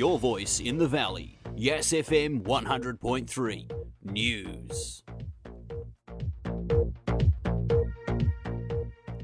your voice in the valley. Yass FM 100.3 News.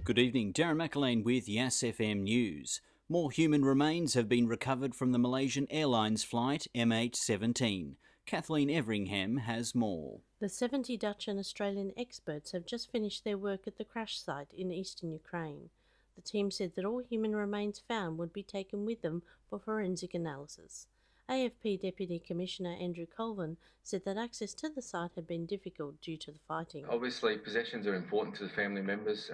Good evening, Darren McAlane with Yass FM News. More human remains have been recovered from the Malaysian Airlines flight MH17. Kathleen Everingham has more. The 70 Dutch and Australian experts have just finished their work at the crash site in eastern Ukraine. The team said that all human remains found would be taken with them for forensic analysis. AFP Deputy Commissioner Andrew Colvin said that access to the site had been difficult due to the fighting. Obviously, possessions are important to the family members.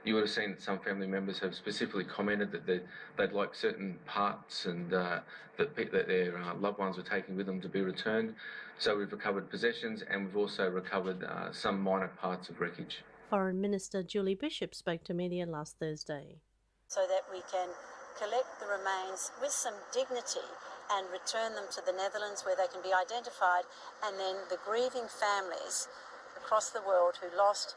You would have seen that some family members have specifically commented that they'd like certain parts and that their loved ones were taking with them to be returned. So we've recovered possessions and we've also recovered some minor parts of wreckage. Foreign Minister Julie Bishop spoke to media last Thursday. So that we can collect the remains with some dignity and return them to the Netherlands where they can be identified, and then the grieving families across the world who lost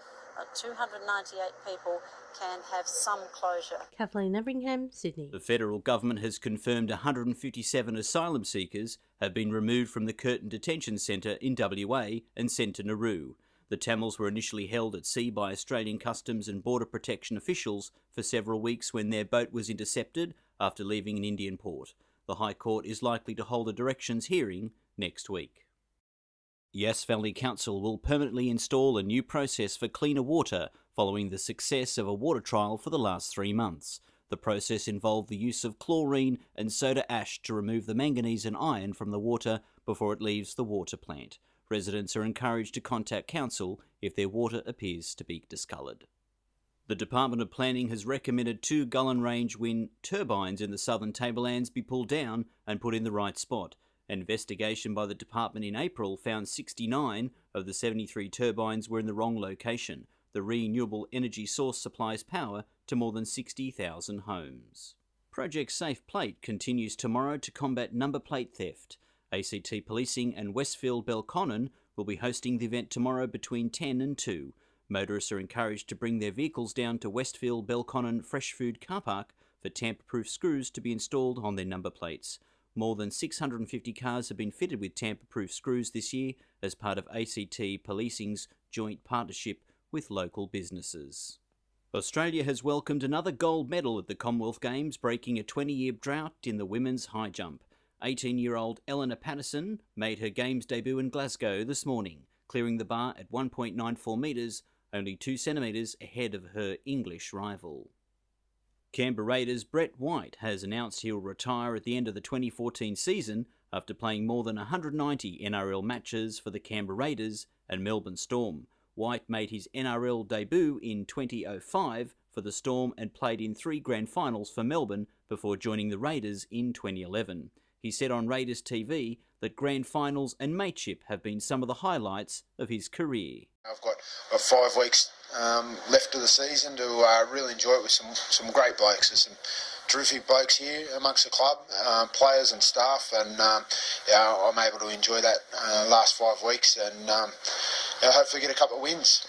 298 people can have some closure. Kathleen Everingham, Sydney. The federal government has confirmed 157 asylum seekers have been removed from the Curtin Detention Centre in WA and sent to Nauru. The Tamils were initially held at sea by Australian Customs and Border Protection officials for several weeks when their boat was intercepted after leaving an Indian port. The High Court is likely to hold a directions hearing next week. Yass Valley Council will permanently install a new process for cleaner water following the success of a water trial for the last 3 months. The process involved the use of chlorine and soda ash to remove the manganese and iron from the water before it leaves the water plant. Residents are encouraged to contact council if their water appears to be discoloured. The Department of Planning has recommended 2 Gullen Range wind turbines in the southern tablelands be pulled down and put in the right spot. An investigation by the department in April found 69 of the 73 turbines were in the wrong location. The renewable energy source supplies power to more than 60,000 homes. Project Safe Plate continues tomorrow to combat number plate theft. ACT Policing and Westfield Belconnen will be hosting the event tomorrow between 10 and 2. Motorists are encouraged to bring their vehicles down to Westfield Belconnen Fresh Food Car Park for tamper-proof screws to be installed on their number plates. More than 650 cars have been fitted with tamper-proof screws this year as part of ACT Policing's joint partnership with local businesses. Australia has welcomed another gold medal at the Commonwealth Games, breaking a 20-year drought in the women's high jump. 18-year-old Eleanor Patterson made her Games debut in Glasgow this morning, clearing the bar at 1.94 metres, only 2 centimetres ahead of her English rival. Canberra Raiders' Brett White has announced he'll retire at the end of the 2014 season after playing more than 190 NRL matches for the Canberra Raiders and Melbourne Storm. White made his NRL debut in 2005 for the Storm and played in 3 grand finals for Melbourne before joining the Raiders in 2011. He said on Raiders TV that grand finals and mateship have been some of the highlights of his career. I've got 5 weeks left of the season to really enjoy it with some great blokes. There's some terrific blokes here amongst the club, players and staff, and I'm able to enjoy that last 5 weeks and hopefully get a couple of wins.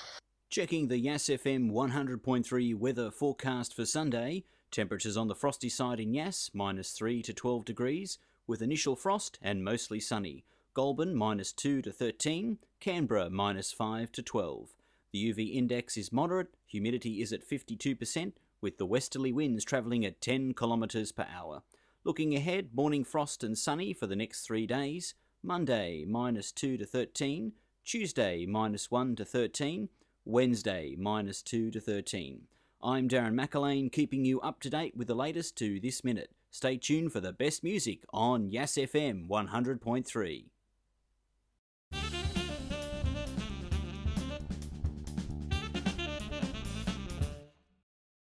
Checking the Yass FM 100.3 weather forecast for Sunday, temperatures on the frosty side in Yass, -3 to 12 degrees, with initial frost and mostly sunny. Goulburn -2 to 13, Canberra -5 to 12. The UV index is moderate, humidity is at 52%, with the westerly winds travelling at 10 kilometres per hour. Looking ahead, morning frost and sunny for the next 3 days. Monday -2 to 13, Tuesday -1 to 13, Wednesday -2 to 13. I'm Darren McAlane, keeping you up to date with the latest to this minute. Stay tuned for the best music on Yass FM 100.3.